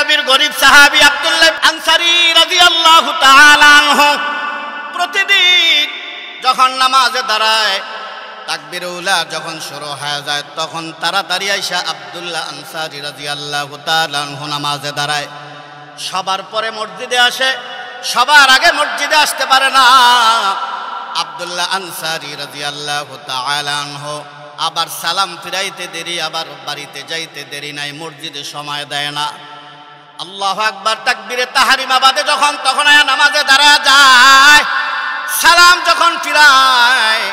নবীর গরিব সাহাবী আব্দুল্লাহ আনসারী রাদিয়াল্লাহু তাআলা আনহু প্রতিদিন যখন নামাজে দাঁড়ায় তাকবীরে উলা যখন শুরু হয়ে যায় তখন তাড়াতাড়ি আইসা আব্দুল্লাহ আনসারী রাদিয়াল্লাহু তাআলা আনহু নামাজে দাঁড়ায়। সবার পরে মসজিদে আসে, সবার আগে মসজিদে আসতে পারে না। আব্দুল্লাহ আনসারী রাদিয়াল্লাহু তাআলা আনহু আবার সালাম ফিরাইতে দেরি, আবার বাড়িতে যাইতে দেরি নাই, মসজিদে সময় দেয় না। আল্লাহু আকবার তাকবীরে তাহরিমা বাদে যখন তখন নামাজে দাঁড়ায় যায়, সালাম যখন ফিরায়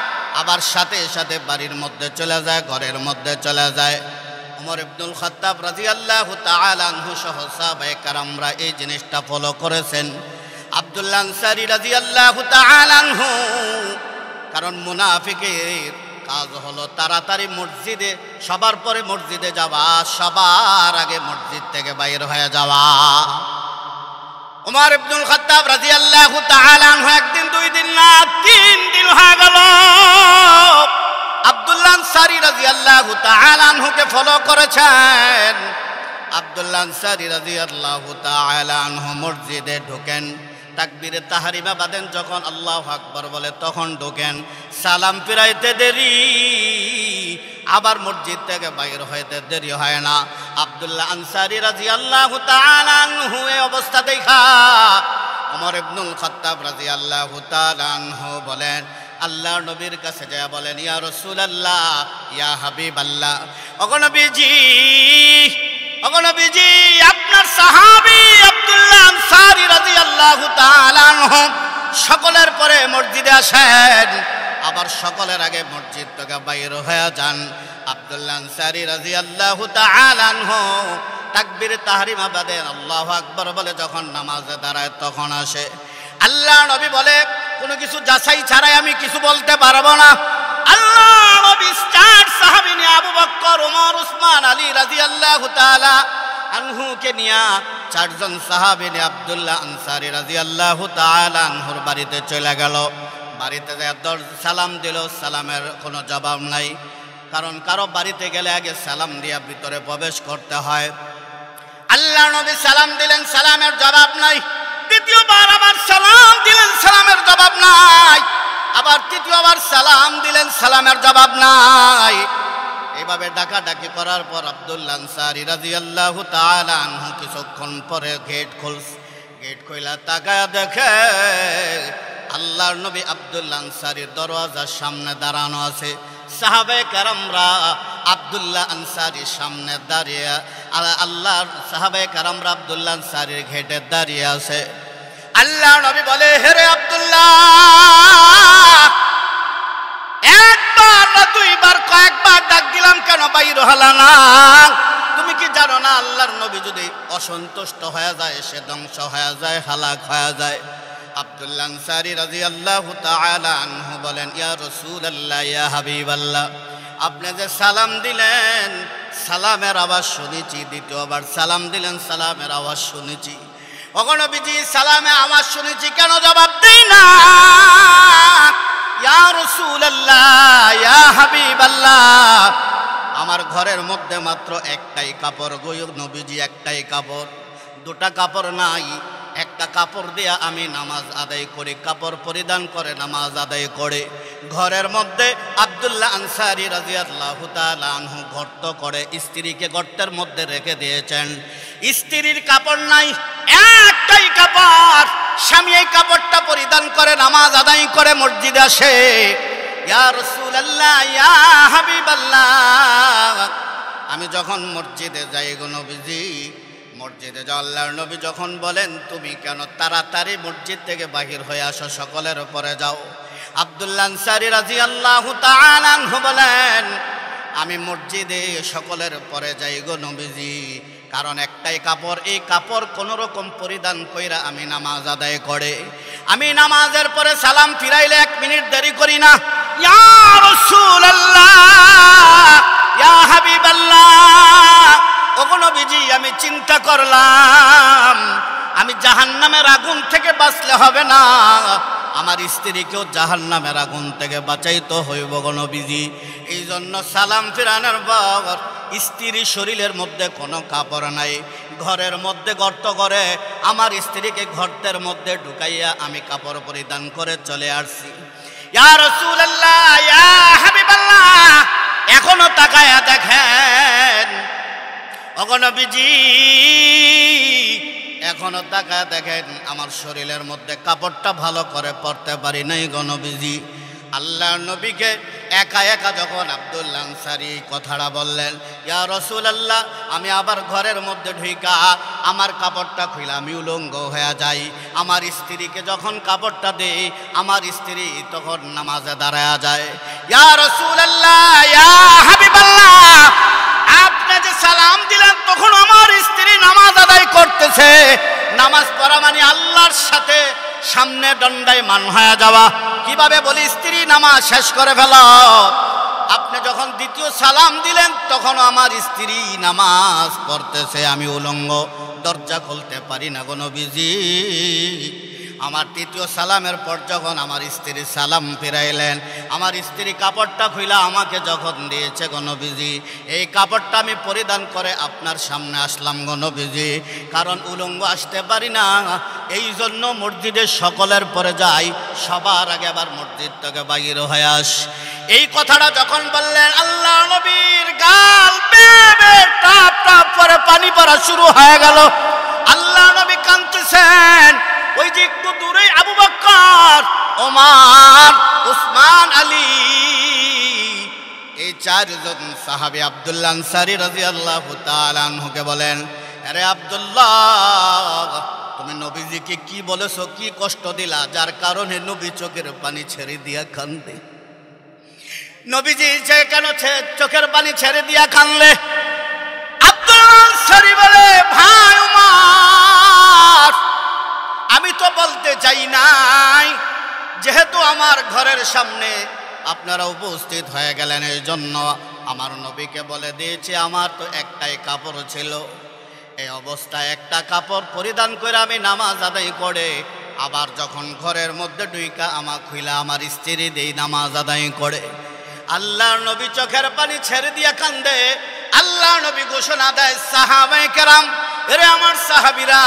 আবার সাথে সাথে বাড়ির মধ্যে চলে যায়, ঘরের মধ্যে চলে যায়। ওমর ইবনুল খাত্তাব রাদিয়াল্লাহু তাআলা আনহু সহ সাহাবায়ে কেরামরা এই জিনিসটা ফলো করেছেন। আব্দুল্লাহ আনসারী রাদিয়াল্লাহু তাআলা আনহু, কারণ মুনাফিকের কাজ হলো তাড়াতাড়ি মসজিদে, সবার পরে মসজিদে যাওয়া, সবার আগে মসজিদ থেকে বাইর হয়ে যাওয়া। ওমর ইবনুল খাত্তাব রাদিয়াল্লাহু তাআলা আনহু একদিন, দুই দিন না, 3 দিন হয়ে গেল আব্দুল্লাহ আনসারী রাদিয়াল্লাহু তাআলা আনহুকে ফলো করেছেন। আব্দুল্লাহ আনসারী রাদিয়াল্লাহু তাআলা আনহু মসজিদে ঢোকেন, তাকবীরে তাহরিমা বাদেন, যখন আল্লাহু আকবার বলে তখন ঢোকেন। সালাম ফিরাইতে দেরি, আবার মসজিদ থেকে বাইর হইতে দেরি হয় না। আব্দুল্লাহ আনসারী রাদিয়াল্লাহু তাআলা আনহু এই অবস্থা দেখা ওমর ইবনুল খাত্তাব রাদিয়াল্লাহু তাআলা আনহু বলেন, আল্লাহর নবীর কাছে যায় বলেন, ইয়া রাসূলুল্লাহ, ইয়া হাবিবাল্লাহ, ওগো নবীজি, ওগো নবীজি, আপনার সাহাবী আব্দুল্লাহ আনসারী রাদিয়াল্লাহু তাআলা আনহু সকলের পরে মসজিদে আসেন, আবার সকলের আগে মসজিদ থেকে বাইর হয়ে যান। আব্দুল্লাহ আনসারী রাদিয়াল্লাহু তাআলা আনহু তাকবীরে তাহরিমা বাদে আল্লাহু আকবার বলে যখন নামাজে দাঁড়ায় তখন আসে। আল্লাহ নবী বলে, কোনো কিছু যাচাই ছাড়াই আমি কিছু বলতে পারবো না। আল্লাহ নবী 4 সাহাবী নিয়ে, আবু বকর, ওমর, উসমান, আলী রাদিয়াল্লাহু তাআলা আনহুকে নিয়ে 4 জন সাহাবী নিয়ে আব্দুল্লাহ আনসারী রাদিয়াল্লাহু তাআলা আনহুর বাড়িতে চলে গেল। বাড়িতে যায় সালাম দিল, সালামের কোনো জবাব নাই, কারণ কারো বাড়িতে গেলে আগে সালাম দিয়া ভিতরে প্রবেশ করতে হয়। আল্লাহ নবী সালাম দিলেন, সালামের জবাব নাই। দ্বিতীয়বার আবার সালাম দিলেন, সালামের জবাব নাই। আবার তৃতীয়বার সালাম দিলেন, সালামের জবাব নাই। এইভাবে ডাকাডাকি করার পর আব্দুল্লাহ আনসারী রাদিয়াল্লাহু তাআলা আনহু কিছুক্ষণ পরে গেট খুইলা তাকায়া দেখে আল্লাহর নবী আব্দুল্লাহ আনসারীর দরওয়াজার সামনে দাঁড়ানো আছে। সাহাবায়ে কেরামরা আব্দুল্লাহ আনসারীর সামনে দাঁড়িয়ে, আল্লাহর সাহাবায়ে কেরামরা আব্দুল্লাহ আনসারীর গেটে দাঁড়িয়ে আছে। আল্লাহর নবী বলে, হেরে আব্দুল্লাহ, একবার না দুইবার, কয়েকবার ডাক দিলাম, কেন বাইর হলা না? তুমি কি জানো না আল্লাহর নবী যদি অসন্তুষ্ট হয়ে যায়, সে ধ্বংস হয়ে যায়, হালাক হয়ে যায়। আব্দুল্লাহ আনসারী রাদিয়াল্লাহু তাআলা আনহু বলেন, ইয়া রাসূলুল্লাহ, ইয়া হাবিবাল্লাহ, আপনি যে সালাম দিলেন, সালামের আওয়াজ শুনেছি। দ্বিতীয়বার সালাম দিলেন, সালামের আওয়াজ শুনেছি। ওগো নবীজি, সালামের আওয়াজ শুনেছি, কেন জবাব দেই না? ইয়া রাসূলুল্লাহ, ইয়া হাবিবাল্লাহ, আমার ঘরের মধ্যে মাত্র একটাই কাপড় গো নবীজি, একটাই কাপড়, 2টা কাপড় নাই। একটা কাপড় দিয়া আমি নামাজ আদায় করি, কাপড় পরিধান করে নামাজ আদায় করে। ঘরের মধ্যে আব্দুল্লাহ আনসারী রাদিয়াল্লাহু তাআলা আনহু গর্ত করে স্ত্রীকে গর্তের মধ্যে রেখে দিয়েছেন। স্ত্রীর কাপড় নাই, একটাই কাপড়। স্বামী এই কাপড়টা পরিধান করে নামাজ আদায় করে মসজিদে আসে। ইয়া রাসূলুল্লাহ, ইয়া হাবিবাল্লাহ, আমি যখন মসজিদে যাই গো নবীজি, মসজিদে যাও, আল্লাহর নবী যখন বলেন, তুমি কেন তাড়াতাড়ি মসজিদ থেকে বাহির হয়ে আসো, সকলের উপরে যাও। আব্দুল্লাহ আনসারী রাদিয়াল্লাহু তাআলা আনহু বলেন, আমি মসজিদে সকলের উপরে যাই গো নবীজি, কারণ একটাই কাপড়, এই কাপড় কোনো রকম পরিধান কইরা আমি নামাজ আদায় করে, আমি নামাজের পরে সালাম ফিরাইলে 1 মিনিট দেরি করি না। ইয়া রাসূলুল্লাহ, ইয়া হাবিবাল্লাহ, ওগো নবীজি, আমি চিন্তা করলাম আমি জাহান্নামের আগুন থেকে বাঁচলে হবে না, আমার স্ত্রীকেও জাহান্নামের আগুন থেকে বাঁচাইতে হইব গো নবীজি। এই জন্য সালাম ফিরানোর পর স্ত্রীর শরীরের মধ্যে কোনো কাপড় নাই, ঘরের মধ্যে গর্ত করে আমার স্ত্রীকে গর্তের মধ্যে ঢুকাইয়া আমি কাপড় পরিধান করে চলে আসছি। ইয়া রাসূলুল্লাহ, ইয়া হাবিবাল্লাহ, এখনো তাকায়া দেখেন ওগো নবীজি, এখনো তাকায়া দেখেন আমার শরীরের মধ্যে কাপড়টা ভালো করে পরতে পারি নাই গো নবীজি। আল্লাহর নবীকে একা একা যখন আব্দুল্লাহ আনসারী কথাটা বললেন, ইয়া রাসূলুল্লাহ, আমি আবার ঘরের মধ্যে ঢুইকা আমার কাপড়টা খুইলা আমি উলঙ্গ হয়ে যাই। আমার স্ত্রীকে যখন কাপড়টা দেই আমার স্ত্রী তখন নামাজে দাঁড়ায়া যায়। ইয়া রাসূলুল্লাহ, ইয়া হাবিবাল্লাহ, আপনি যে সালাম দিলেন তখন আমার স্ত্রী নামাজ আদায় করতেছে। নামাজ পড়া মানে আল্লাহর সাথে সামনে দণ্ডায়মান হয়ে যাওয়া। কিভাবে বলি, স্ত্রী নামাজ শেষ করে ফেল। আপনি যখন দ্বিতীয় সালাম দিলেন তখন আমার স্ত্রী নামাজ পড়তেছে, আমি উলঙ্গ, দরজা খুলতে পারি না গো নবীজি। আমার তৃতীয় সালামের পর যখন আমার স্ত্রী সালাম ফিরাইলেন, আমার স্ত্রী কাপড়টা খুইলা আমাকে যখন দিয়েছে গো নবীজি, এই কাপড়টা আমি পরিধান করে আপনার সামনে আসলাম গো নবীজি। কারণ উলঙ্গ আসতে পারি না, এই জন্য মসজিদের সকলের পরে যাই, সবার আগে আবার মসজিদ থেকে বাইর হয়ে আস। এই কথাটা যখন বললেন আল্লাহ নবীর গাল বেয়ে বেয়ে টাপ টাপ করে পানি পড়া শুরু হয়ে গেল। আল্লাহ নবী কাঁদতেছেন। ওই যে একটু দূরে আবু বকর, ওমর, উসমান, আলী, এই চারজন সাহাবী আব্দুল্লাহ আনসারী রাদিয়াল্লাহু তাআলা আনহুকে বলেন, আরে আব্দুল্লাহ, তুমি নবীজিকে কি বলেছো, কি কষ্ট দিলা যার কারণে নবী চোখের পানি ছেড়ে দিয়া কান্দে? নবীজি যে কেন চোখের পানি ছেড়ে দিয়া কানলে? আব্দুল্লাহ আনসারী বলে, ভাই ওমর, আমি তো বলতে চাই নাই, যেহেতু আমার ঘরের সামনে আপনারা উপস্থিত হয়ে গেলেন এই জন্য আমার নবীকে বলে দিয়েছি। আমার তো একটাই কাপড় ছিল, এই অবস্থায় একটা কাপড় পরিধান করে আমি নামাজ আদায় করে আবার যখন ঘরের মধ্যে ঢুইকা আমার খুইলা আমার স্ত্রী দেই নামাজ আদায় করে। আল্লাহর নবী চোখের পানি ছেড়ে দিয়া কান্দে। আল্লাহর নবী ঘোষণা দেয়, সাহাবায়ে কেরাম, এরে আমার সাহাবীরা,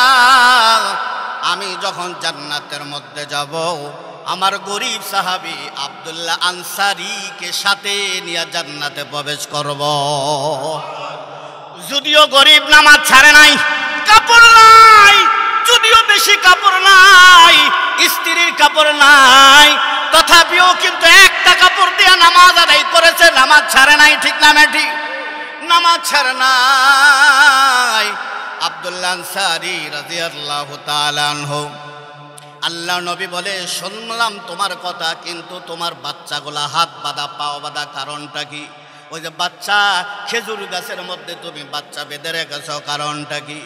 আমি যখন জান্নাতের মধ্যে যাব আমার গরিব সাহাবী আব্দুল্লাহ আনসারীকে সাথে নিয়ে জান্নাতে প্রবেশ করব। যদিও গরিব, নামাজ ছাড়ে নাই, কাপড় নাই, যদিও বেশি কাপড় নাই, স্ত্রীর কাপড় নাই, তথাপিও কিন্তু একটা কাপড় দিয়ে নামাজ আদায় করেছে, নামাজ ছাড়ে নাই। ঠিক না ঠিক? নামাজ ছাড়ে নাই। আব্দুল্লাহ আনসারী রাদিয়াল্লাহু তাআলা আনহু, আল্লাহ নবী বলে, শুনলাম তোমার কথা, কিন্তু তোমার বাচ্চাগুলা হাত বাঁধা পাও বাঁধা, কারণটা কি? ওই যে বাচ্চা, খেজুর গাছের মধ্যে তুমি বাচ্চা বেঁধে রেখেছ, কারণটা কি?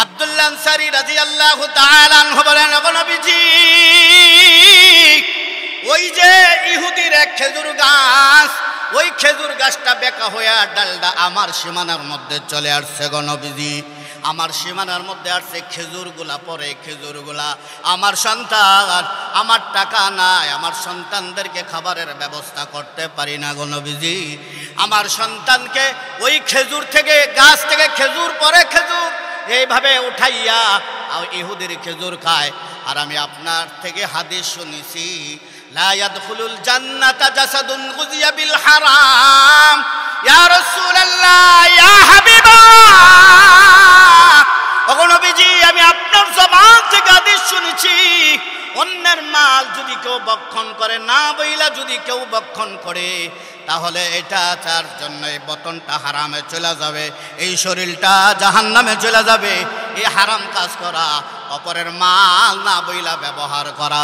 আব্দুল্লাহ আনসারী রাদিয়াল্লাহু তাআলা আনহু বলেন, ওগো নবীজি, ওই যে ইহুদির এক খেজুর গাছ, ওই খেজুর গাছটা বেঁকা হইয়া ডালটা আমার সীমানার মধ্যে চলে আসছে গো নবীজি। আমার সীমানার মধ্যে আসছে, খেজুরগুলা পরে খেজুরগুলা আমার সন্তান, আমার টাকা নাই, আমার সন্তানদেরকে খাবারের ব্যবস্থা করতে পারি না গো নবীজি। আমার সন্তানকে ওই খেজুর থেকে, গাছ থেকে খেজুর পরে খেজুর এইভাবে উঠাইয়া ইহুদির খেজুর খায়। আর আমি আপনার থেকে হাদিস শুনেছি, লা ইয়াদখুলুল জান্নাতা জাসাদুন গুযিয়া বিল হারাম। ইয়া রাসূলুল্লাহ, ইয়া হাবিবাল্লাহ, ওগো নবীজি, আমি আপনার জবান থেকে হাদিস শুনেছি, অন্যের মাল যদি কেউ ভক্ষণ করে, না বইলা যদি কেউ ভক্ষণ করে, তাহলে এটা তার জন্য এই বতনটা হারামে চলে যাবে, এই শরীরটা জাহান্নামে চলে যাবে। এই হারাম কাজ করা, অপরের মাল না বইলা ব্যবহার করা।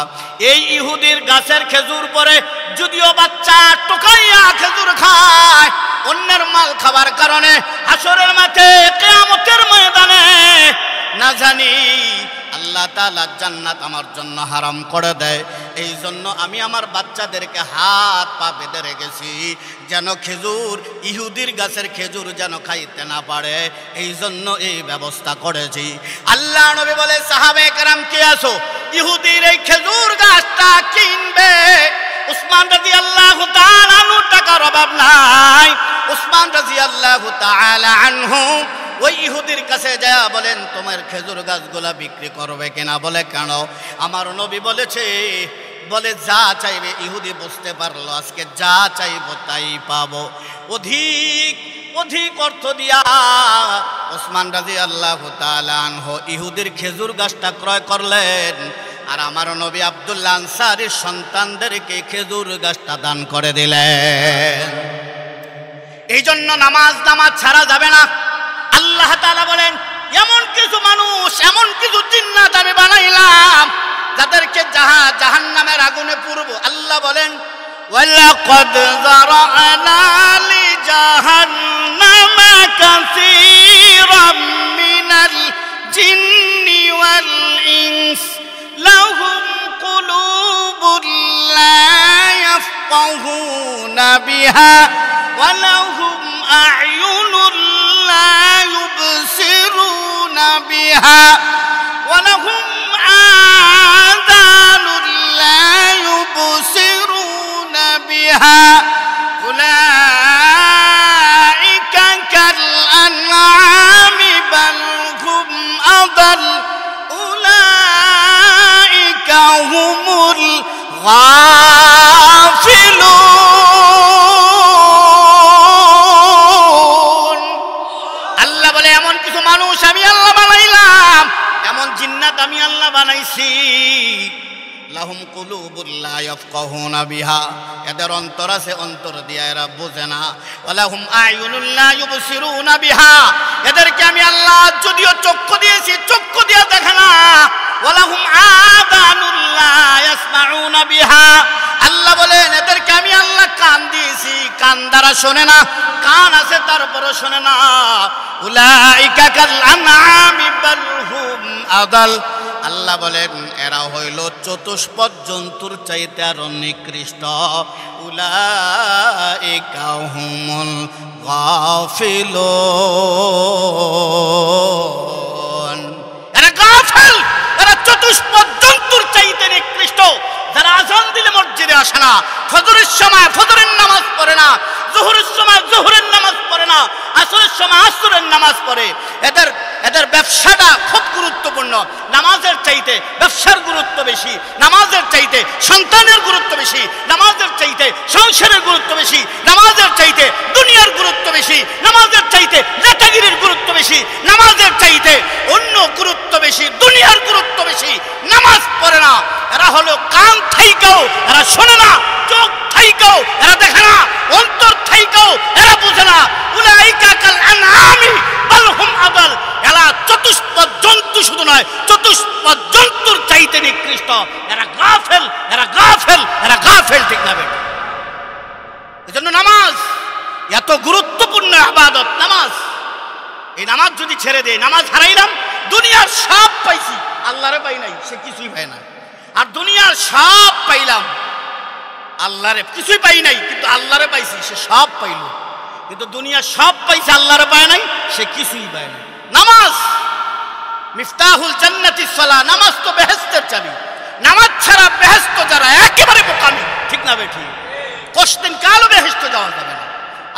এই ইহুদির গাছের খেজুর পরে যদিও বাচ্চা টোকাইয়া খেজুর খায়, অন্যের মাল খাবার কারণে হাসরের মাঠে, কিয়ামতের ময়দানে না জানি আল্লাহ তাআলা জান্নাত আমার জন্য হারাম করে দেয়। এই জন্য আমি আমার বাচ্চাদেরকে হাত পা বেঁধে রেখেছি যেন খেজুর ইহুদির গাছের খেজুর যেন খাইতে না পারে, এই জন্য এই ব্যবস্থা করেছি। আল্লাহ নবী বলে, সাহাবে কেরাম কে আছো, ইহুদির এই খেজুর গাছটা কিনবে? উসমান রাদিয়াল্লাহু তাআলা আনহু টাকার অভাব নাই। উসমান রাদিয়াল্লাহু তাআলা আনহু ওই ইহুদির কাছে যায় বলেন, তোমার খেজুর গাছগুলা বিক্রি করবে কিনা? বলে, কেন? আমার নবী বলেছে, বলে যা চাইবে। ইহুদি বুঝতে পারলো আজকে যা চাইবো তাই পাবো। অধিক অধিক অর্থ দিয়া ওসমান রাদিয়াল্লাহু তাআলা আনহু ইহুদির খেজুর গাছটা ক্রয় করলেন, আর আমার নবী আব্দুল্লাহ আনসারীর সন্তানদেরকে খেজুর গাছটা দান করে দিলেন। এই জন্য নামাজ ছাড়া যাবে না। আল্লাহ তাআলা বলেন, এমন কিছু মানুষ, এমন কিছু জিন্নাত আমি বানাইলাম যাদেরকে জাহান্নামের আগুনে পুরবো। আল্লাহ বলেন, ওয়ালাকাদ যারা'না লিজাহান্নামা কাসীরাম মিনাল জিন্নি ওয়াল ইনস লাহুম কুলুবুন লা ইয়াফকাহুনা বিহা ওয়া লাহুম আ'য়ুনুন লা ইউবসিরুনা বিহা ওয়া লাহুম আযানুন লা ইউবসিরুনা বিহা উলাইকা কাল আনআমি বাল হুম আদাল উলাইকা হুমুল গাফিলুন। আল্লাহ বলে, এমন কিছু মানুষ আমি আল্লাহ বানাইলাম, এমন জিন্নাত আমি আল্লাহ বানাইছি, লাহুম কুলুবুন লা ইয়াফকাহুনা বিহা, এদের অন্তর আছে, অন্তর দিয়া এরা বোঝে না। ওয়ালাহুম আ'য়ুনুন লা ইউবসিরুনা বিহা, এদেরকে আমি আল্লাহ যদিও চক্ষু দিয়েছি, চক্ষু দিয়া দেখে না। ওয়ালাহুম আযানুন লা ইয়াসমাউনা বিহা, আল্লাহ বলেন এদেরকে আমি আল্লাহ কান দিয়েছি, কান দ্বারা শোনে না, কান আছে তারপরও শোনে না। উলাইকা কাল আনআমি বাল হুম আদাল, আল্লাহ বলেন এরা হইল চতুষ্পদ জন্তুর চাইতে আরো নিকৃষ্ট। উলাইকা হুমুল গাফিলুন, এরা গাফিল, এরা চতুষ্পদ জন্তুর চাইতে নিকৃষ্ট, যারা আযান দিলে মসজিদে আসে না, ফজরের সময় ফজরের নামাজ পড়ে না, জোহরের সময় জোহরের নামাজ পড়ে না, আসরের সময় আসরের নামাজ পড়ে। এদের ব্যবসাটা খুব গুরুত্বপূর্ণ, নামাজের চাইতে ব্যবসার গুরুত্ব বেশি, নামাজের চাইতে সন্তানের গুরুত্ব বেশি, নামাজের চাইতে সংসারের গুরুত্ব বেশি, নামাজের চাইতে দুনিয়ার গুরুত্ব বেশি, নামাজের চাইতে নেতাগিরির গুরুত্ব বেশি, নামাজের চাইতে অন্য গুরুত্ব বেশি, দুনিয়ার গুরুত্ব বেশি। নামাজ পড়ে না, এরা হলো কান থাইকাও এরা শোনে না, চোখ থাইকাও এরা দেখে না, অন্তর থাইকাও এরা বুঝে না। উলাইকা কাল আনআমি বাল হুম আদাল, এরা চতুষ্পদ জন্তু শুধু নয়, চতুষ্পদ জন্তুর চাইতে নিকৃষ্ট। এরা গাফেল, এরা গাফেল, এরা গাফেল, ঠিক না বেটা? এজন্য নামাজ এত গুরুত্বপূর্ণ ইবাদত। নামাজ, এই নামাজ যদি ছেড়ে দেয়, নামাজ হারাইলাম, দুনিয়ার সব পাইছি, আল্লাহরে পাই নাই, সে কিছুই পায় না। আর দুনিয়ার সব পাইলাম, আল্লাহরে কিছুই পাই নাই, কিন্তু আল্লাহরে পাইছি, সে সব পাইল। কিন্তু দুনিয়া সব পাইছে, আল্লাহরে পায় নাই, সে কিছুই পায় না। নামাজ মিফতাহুল জান্নাতিস সালাহ, নামাজ তো বেহেশতের চাবি। নামাজ ছাড়া বেহেশত যারা একেবারে বোকামি, ঠিক না বেঠি? কোশ্চেন কালও বেহেশত যাওয়া যাবে না।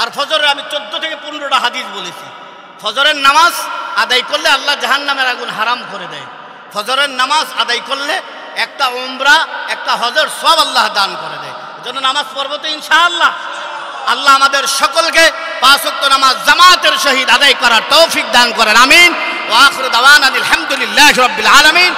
আর ফজরের আমি 14 থেকে 15টা হাদিস বলেছি, ফজরের নামাজ আদায় করলে আল্লাহ জাহান্নামের আগুন হারাম করে দেয়। ফজরের নামাজ আদায় করলে একটা উমরা, একটা হজের সব আল্লাহ দান করে দেয়। এজন্য নামাজ পড়বো তো ইনশাআল্লাহ। আল্লাহ আমাদের সকলকে 5 ওয়াক্ত নামাজ জামাতের সহিত আদায় করার তৌফিক দান করেন, আমিন। ওয়া আখিরু দাওয়ানা আলহামদুলিল্লাহি রাব্বিল আলামিন।